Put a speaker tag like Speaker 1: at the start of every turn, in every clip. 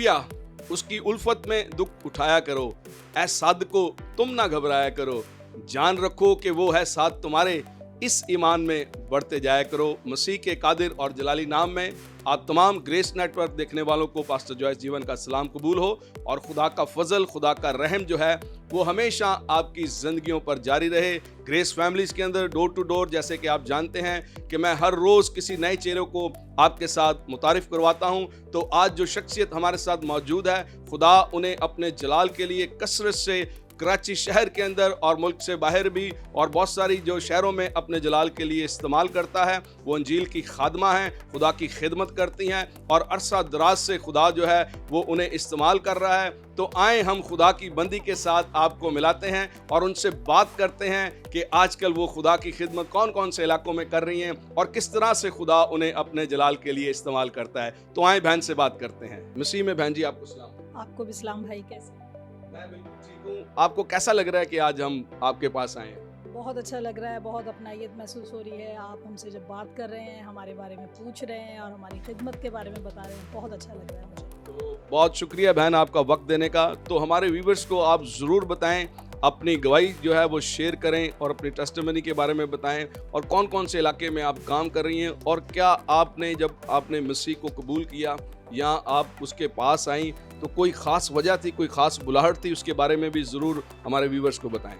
Speaker 1: लिया, उसकी उल्फत में दुख उठाया करो। ऐ सादको तुम ना घबराया करो, जान रखो कि वो है साथ तुम्हारे, इस ईमान में बढ़ते जाया करो। मसीह के कादिर और जलाली नाम में आप तमाम ग्रेस नेटवर्क देखने वालों को पास्टर जॉयस जीवन का सलाम कबूल हो, और खुदा का फजल, खुदा का रहम जो है वो हमेशा आपकी ज़िंदगियों पर जारी रहे। ग्रेस फैमिलीज़ के अंदर डोर टू डोर, जैसे कि आप जानते हैं कि मैं हर रोज़ किसी नए चेहरे को आपके साथ मुतारिफ करवाता हूं, तो आज जो शख्सियत हमारे साथ मौजूद है, खुदा उन्हें अपने जलाल के लिए कसरत से कराची शहर के अंदर और मुल्क से बाहर भी और बहुत सारी जो शहरों में अपने जलाल के लिए इस्तेमाल करता है। वो अंजील की खादमा हैं, खुदा की खिदमत करती हैं, और अरसा दराज से खुदा जो है वो उन्हें इस्तेमाल कर रहा है। तो आए हम खुदा की बंदी के साथ आपको मिलाते हैं और उनसे बात करते हैं कि आजकल वो खुदा की खिदमत कौन कौन से इलाकों में कर रही हैं और किस तरह से खुदा उन्हें अपने जलाल के लिए इस्तेमाल करता है। तो आए बहन से बात करते हैं। मसीह में बहन जी आपको सलाम।
Speaker 2: आपको भी सलाम भाई, कैसे?
Speaker 1: मैं बिल्कुल ठीक हूँ। आपको कैसा लग रहा है कि आज हम आपके पास आए हैं?
Speaker 2: बहुत अच्छा लग रहा है, बहुत अपनायत महसूस हो रही है। आप हमसे जब बात कर रहे हैं, हमारे बारे में पूछ रहे हैं और हमारी खिदमत के बारे में बता रहे हैं, बहुत अच्छा लग रहा है मुझे।
Speaker 1: तो बहुत शुक्रिया बहन आपका वक्त देने का। तो हमारे व्यूवर्स को आप ज़रूर बताएं, अपनी गवाही जो है वो शेयर करें और अपनी टेस्टिमनी के बारे में बताएं, और कौन कौन से इलाके में आप काम कर रही हैं, और क्या आपने जब आपने मसीह को कबूल किया या आप उसके पास आई तो कोई ख़ास वजह थी, कोई ख़ास बुलाहट थी, उसके बारे में भी ज़रूर हमारे व्यूवर्स को बताएं।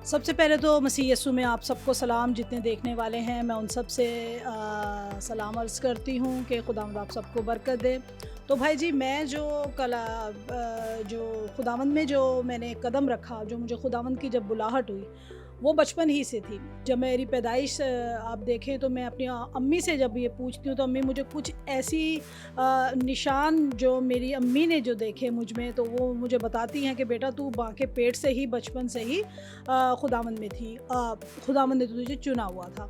Speaker 2: सबसे पहले तो मसीह यीशु में आप सबको सलाम, जितने देखने वाले हैं मैं उन सब से सलाम अर्ज़ करती हूँ कि खुदावंद आप सबको बरकत दे। तो भाई जी, मैं जो खुदावंद में जो मैंने कदम रखा, जो मुझे खुदावंद की जब बुलाहट हुई, वो बचपन ही से थी। जब मेरी पैदाइश आप देखें तो मैं अपनी अम्मी से जब ये पूछती हूँ तो अम्मी मुझे कुछ ऐसी निशान जो मेरी अम्मी ने जो देखे मुझ में, तो वो मुझे बताती हैं कि बेटा तू माँ के पेट से ही, बचपन से ही खुदावंद में थी, खुदावंद ने तुझे चुना हुआ था।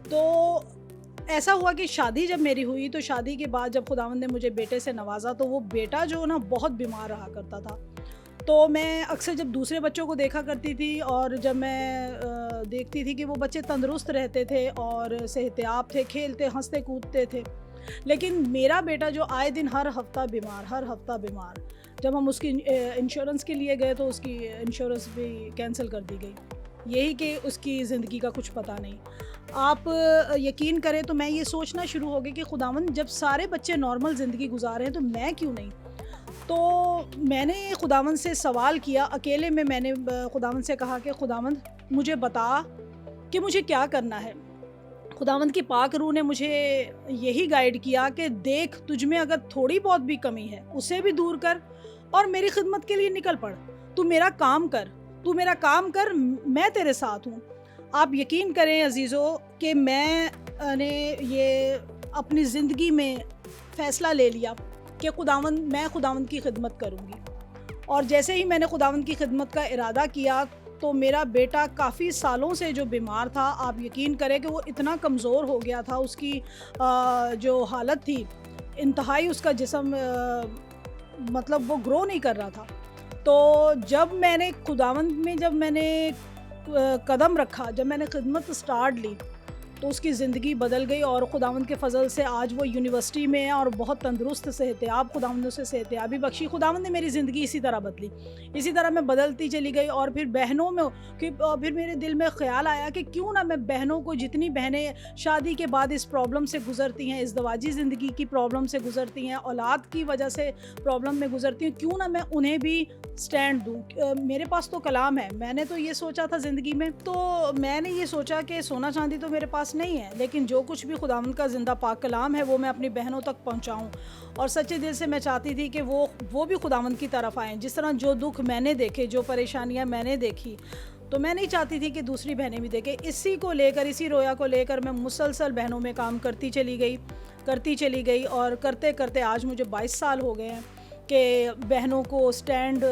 Speaker 2: तो ऐसा हुआ कि शादी जब मेरी हुई, तो शादी के बाद जब खुदावंद ने मुझे बेटे से नवाजा, तो वो बेटा जो ना बहुत बीमार रहा करता था। तो मैं अक्सर जब दूसरे बच्चों को देखा करती थी और जब मैं देखती थी कि वो बच्चे तंदुरुस्त रहते थे और सेहतयाब थे, खेलते हंसते कूदते थे, लेकिन मेरा बेटा जो आए दिन हर हफ्ता बीमार। जब हम उसकी इंश्योरेंस के लिए गए तो उसकी इंश्योरेंस भी कैंसिल कर दी गई, यही कि उसकी ज़िंदगी का कुछ पता नहीं। आप यकीन करें तो मैं ये सोचना शुरू हो गई कि खुदावंद जब सारे बच्चे नॉर्मल ज़िंदगी गुजार रहे हैं तो मैं क्यों नहीं। तो मैंने खुदावंद से सवाल किया, अकेले में मैंने खुदावंद से कहा कि खुदावंद मुझे बता कि मुझे क्या करना है। खुदावंद की पाक रूह ने मुझे यही गाइड किया कि देख, तुझ में अगर थोड़ी बहुत भी कमी है उसे भी दूर कर और मेरी खिदमत के लिए निकल पड़। तू मेरा काम कर, मैं तेरे साथ हूँ। आप यकीन करें अजीज़ों कि मैंने ये अपनी ज़िंदगी में फ़ैसला ले लिया कि मैं खुदावंद की खिदमत करूँगी। और जैसे ही मैंने खुदावंद की खिदमत का इरादा किया तो मेरा बेटा काफ़ी सालों से जो बीमार था, आप यकीन करें कि वो इतना कमज़ोर हो गया था, उसकी जो हालत थी इंतहाई, उसका जिस्म मतलब वो ग्रो नहीं कर रहा था। तो जब मैंने खुदावंद में कदम रखा, जब मैंने खिदमत स्टार्ट ली, तो उसकी ज़िंदगी बदल गई और खुदावंद के फजल से आज वो यूनिवर्सिटी में है और बहुत तंदुरुस्त सेहतयाब, खुदावंद ने उसे सेहतयाबी बख्शी। खुदावंद ने मेरी ज़िंदगी इसी तरह बदली, इसी तरह मैं बदलती चली गई। और फिर बहनों में फिर मेरे दिल में ख़्याल आया कि क्यों ना मैं बहनों को, जितनी बहनें शादी के बाद इस प्रॉब्लम से गुज़रती हैं, इस दवाजी ज़िंदगी की प्रॉब्लम से गुज़रती हैं, औलाद की वजह से प्रॉब्लम में गुज़रती हैं, क्यों ना मैं उन्हें भी स्टैंड दूँ। मेरे पास तो कलाम है, मैंने तो ये सोचा था ज़िंदगी में, तो मैंने ये सोचा कि सोना चांदी तो मेरे पास नहीं है, लेकिन जो कुछ भी खुदावंद का जिंदा पाक कलाम है वो मैं अपनी बहनों तक पहुंचाऊं। और सच्चे दिल से मैं चाहती थी कि वो भी खुदावंद की तरफ आएँ। जिस तरह जो दुख मैंने देखे, जो परेशानियां मैंने देखी, तो मैं नहीं चाहती थी कि दूसरी बहनें भी देखें। इसी को लेकर, इसी रोया को लेकर मैं मुसलसल बहनों में काम करती चली गई और करते करते आज मुझे 22 साल हो गए हैं कि बहनों को स्टैंड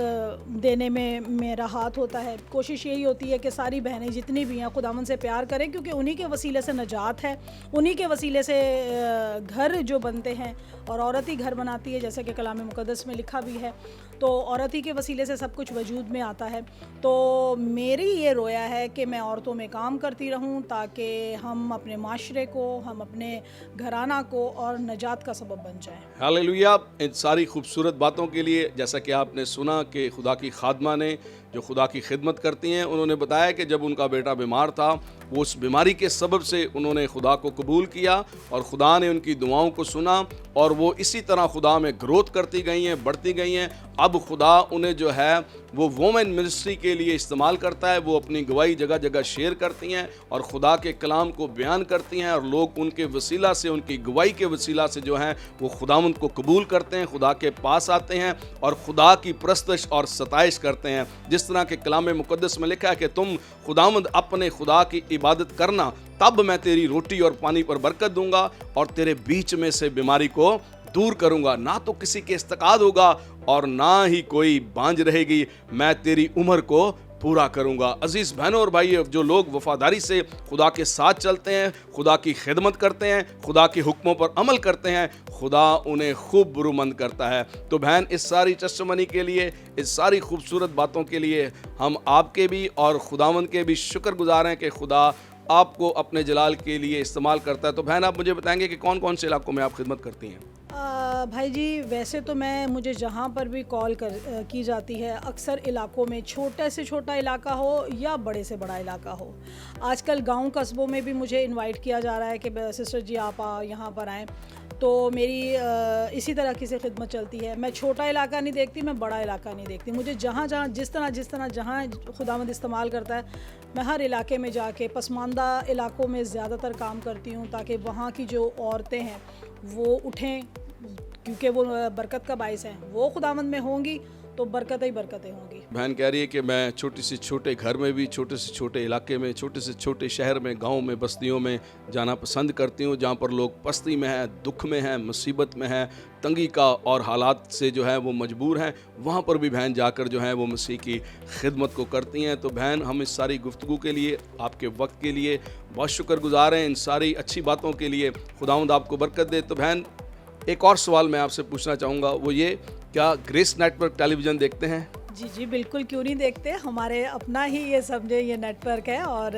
Speaker 2: देने में मेरा हाथ होता है। कोशिश यही होती है कि सारी बहनें जितनी भी हैं खुदावंद से प्यार करें, क्योंकि उन्हीं के वसीले से नजात है, उन्हीं के वसीले से घर जो बनते हैं और औरत ही घर बनाती है, जैसे कि कलाम मुक़द्दस में लिखा भी है। तो औरत ही के वसीले से सब कुछ वजूद में आता है। तो मेरी ये रोया है कि मैं औरतों में काम करती रहूं ताकि हम अपने माशरे को, हम अपने घराना को और नजात का सबब बन जाएं।
Speaker 1: हालेलुया। इन सारी खूबसूरत बातों के लिए जैसा कि आपने सुना कि खुदा की खादमा ने जो खुदा की खिदमत करती हैं, उन्होंने बताया कि जब उनका बेटा बीमार था, वो उस बीमारी के सबब से उन्होंने खुदा को कबूल किया और खुदा ने उनकी दुआओं को सुना और वो इसी तरह खुदा में ग्रोथ करती गई हैं, बढ़ती गई हैं। अब खुदा उन्हें जो है वो वोमेन मिनिस्ट्री के लिए इस्तेमाल करता है। वो अपनी गवाही जगह जगह शेयर करती हैं और खुदा के कलाम को बयान करती हैं और लोग उनके वसीला से, उनकी गवाही के वसीला से जो हैं वो खुदावंद को कबूल करते हैं, खुदा के पास आते हैं और खुदा की परस्तश और सताइश करते हैं। जिस तरह के कलाम मुकद्दस में लिखा है कि तुम खुदावंद अपने खुदा की इबादत करना, तब मैं तेरी रोटी और पानी पर बरकत दूंगा और तेरे बीच में से बीमारी को दूर करूंगा। ना तो किसी के इस्तकाद होगा और ना ही कोई बांझ रहेगी, मैं तेरी उम्र को पूरा करूंगा। अजीज बहनों और भाइयों, जो लोग वफादारी से खुदा के साथ चलते हैं, खुदा की खिदमत करते हैं, खुदा के हुक्मों पर अमल करते हैं, खुदा उन्हें खूब बुरुमंद करता है। तो बहन, इस सारी टेस्टिमनी के लिए, इस सारी खूबसूरत बातों के लिए हम आपके भी और खुदावंद के भी शुक्रगुजार हैं कि खुदा आपको अपने जलाल के लिए इस्तेमाल करता है। तो बहन, आप मुझे बताएंगे कि कौन कौन से इलाकों में आप खिदमत करती हैं?
Speaker 2: भाई जी, वैसे तो मुझे जहाँ पर भी कॉल की जाती है, अक्सर इलाकों में छोटे से छोटा इलाका हो या बड़े से बड़ा इलाका हो। आजकल गांव कस्बों में भी मुझे इनवाइट किया जा रहा है कि सिस्टर जी आप यहाँ पर आएँ। तो मेरी इसी तरह की से खिदमत चलती है। मैं छोटा इलाका नहीं देखती, मैं बड़ा इलाका नहीं देखती। मुझे जहाँ जहाँ जिस तरह जहाँ खुदावंद इस्तेमाल करता है, मैं हर इलाके में जाके पसमानदा इलाकों में ज़्यादातर काम करती हूँ ताकि वहाँ की जो औरतें हैं वो उठें, क्योंकि वो बरकत का बाइस हैं। वो खुदावंद में होंगी तो बरकत ही बरकतें होंगी।
Speaker 1: बहन कह रही है कि मैं छोटी से छोटे घर में भी, छोटे से छोटे इलाके में, छोटे से छोटे शहर में, गांव में, बस्तियों में जाना पसंद करती हूं, जहां पर लोग पस्ती में हैं, दुख में हैं, मुसीबत में हैं, तंगी का और हालात से जो है वो मजबूर हैं। वहां पर भी बहन जाकर जो है वो मसीह की खिदमत को करती हैं। तो बहन, हम इस सारी गुफ्तगू के लिए, आपके वक्त के लिए बहुत शुक्रगुजार हैं, इन सारी अच्छी बातों के लिए। खुदावंद आपको बरकत दे। तो बहन, एक और सवाल मैं आपसे पूछना चाहूँगा, वो ये, क्या ग्रेस नेटवर्क टेलीविज़न देखते हैं?
Speaker 2: जी जी, बिल्कुल, क्यों नहीं देखते। हमारे अपना ही ये समझे ये नेटवर्क है और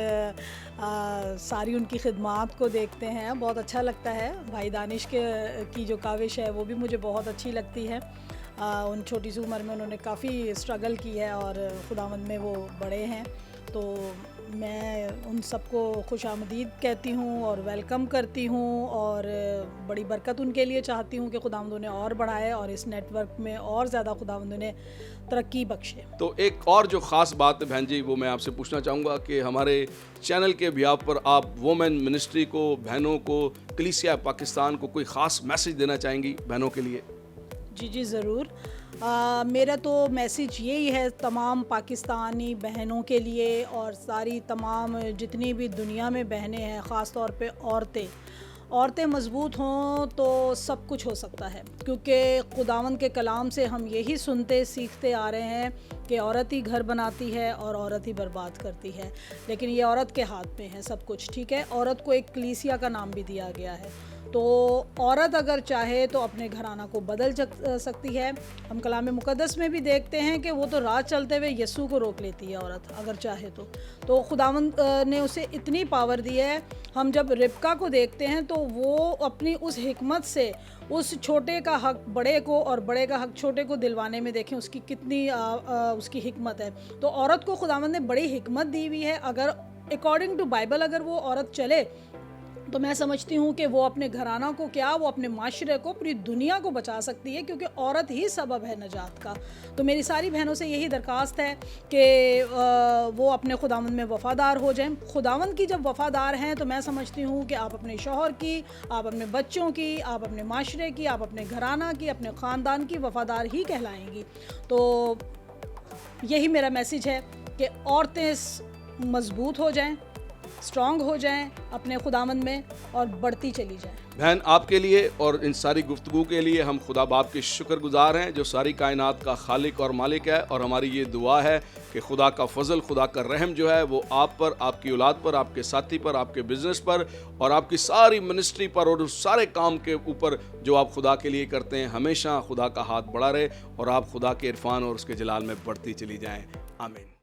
Speaker 2: सारी उनकी खिदमात को देखते हैं। बहुत अच्छा लगता है। भाई दानिश की जो काविश है वो भी मुझे बहुत अच्छी लगती है। उन छोटी सी उम्र में उन्होंने काफ़ी स्ट्रगल की है और खुदावंद में वो बड़े हैं। तो मैं उन सबको खुशामदीद कहती हूँ और वेलकम करती हूँ और बड़ी बरकत उनके लिए चाहती हूँ कि खुदावंद उन्हें और बढ़ाए और इस नेटवर्क में और ज़्यादा खुदावंद उन्हें तरक्की बख्शे।
Speaker 1: तो एक और जो ख़ास बात है बहन जी, वो मैं आपसे पूछना चाहूँगा कि हमारे चैनल के बिहाफ पर आप वोमेन मिनिस्ट्री को, बहनों को, कलीसिया पाकिस्तान को कोई ख़ास मैसेज देना चाहेंगी बहनों के लिए?
Speaker 2: जी जी, ज़रूर। मेरा तो मैसेज यही है तमाम पाकिस्तानी बहनों के लिए और सारी तमाम जितनी भी दुनिया में बहनें हैं, ख़ास तौर पे औरतें मज़बूत हों तो सब कुछ हो सकता है। क्योंकि खुदावंद के कलाम से हम यही सुनते सीखते आ रहे हैं कि औरत ही घर बनाती है और औरत ही बर्बाद करती है। लेकिन ये औरत के हाथ में है सब कुछ, ठीक है। औरत को एक कलीसिया का नाम भी दिया गया है। तो औरत अगर चाहे तो अपने घराना को बदल सकती है। हम कलाम मुकद्दस में भी देखते हैं कि वो तो राह चलते हुए यस्सू को रोक लेती है औरत, अगर चाहे तो खुदावंद ने उसे इतनी पावर दी है। हम जब रिबका को देखते हैं तो वो अपनी उस हिकमत से उस छोटे का हक बड़े को और बड़े का हक छोटे को दिलवाने में देखें उसकी कितनी उसकी हिकमत है। तो औरत को खुदावंद ने बड़ी हिकमत दी हुई है। अगर अकॉर्डिंग टू बाइबल अगर वो औरत चले तो मैं समझती हूँ कि वो अपने घराना को क्या, वो अपने माशरे को, पूरी दुनिया को बचा सकती है, क्योंकि औरत ही सबब है नजात का। तो मेरी सारी बहनों से यही दरख्वास्त है कि वो अपने खुदावंद में वफ़ादार हो जाएं। खुदावंद की जब वफ़ादार हैं तो मैं समझती हूँ कि आप अपने शौहर की, आप अपने बच्चों की, आप अपने माशरे की, आप अपने घराना की, अपने ख़ानदान की वफ़ादार ही कहलाएंगी। तो यही मेरा मैसेज है कि औरतें मज़बूत हो जाएं, स्ट्रांग हो जाएं अपने खुदावंद में और बढ़ती चली जाएं।
Speaker 1: बहन, आपके लिए और इन सारी गुफ्तगू के लिए हम खुदा बाप के शुक्रगुजार हैं जो सारी कायनात का खालिक और मालिक है। और हमारी ये दुआ है कि खुदा का फजल, खुदा का रहम जो है वो आप पर, आपकी औलाद पर, आपके साथी पर, आपके बिजनेस पर और आपकी सारी मिनिस्ट्री पर और उस सारे काम के ऊपर जो आप खुदा के लिए करते हैं, हमेशा खुदा का हाथ बढ़ा रहे और आप खुदा के इरफान और उसके जलाल में बढ़ती चली जाएं। आमीन।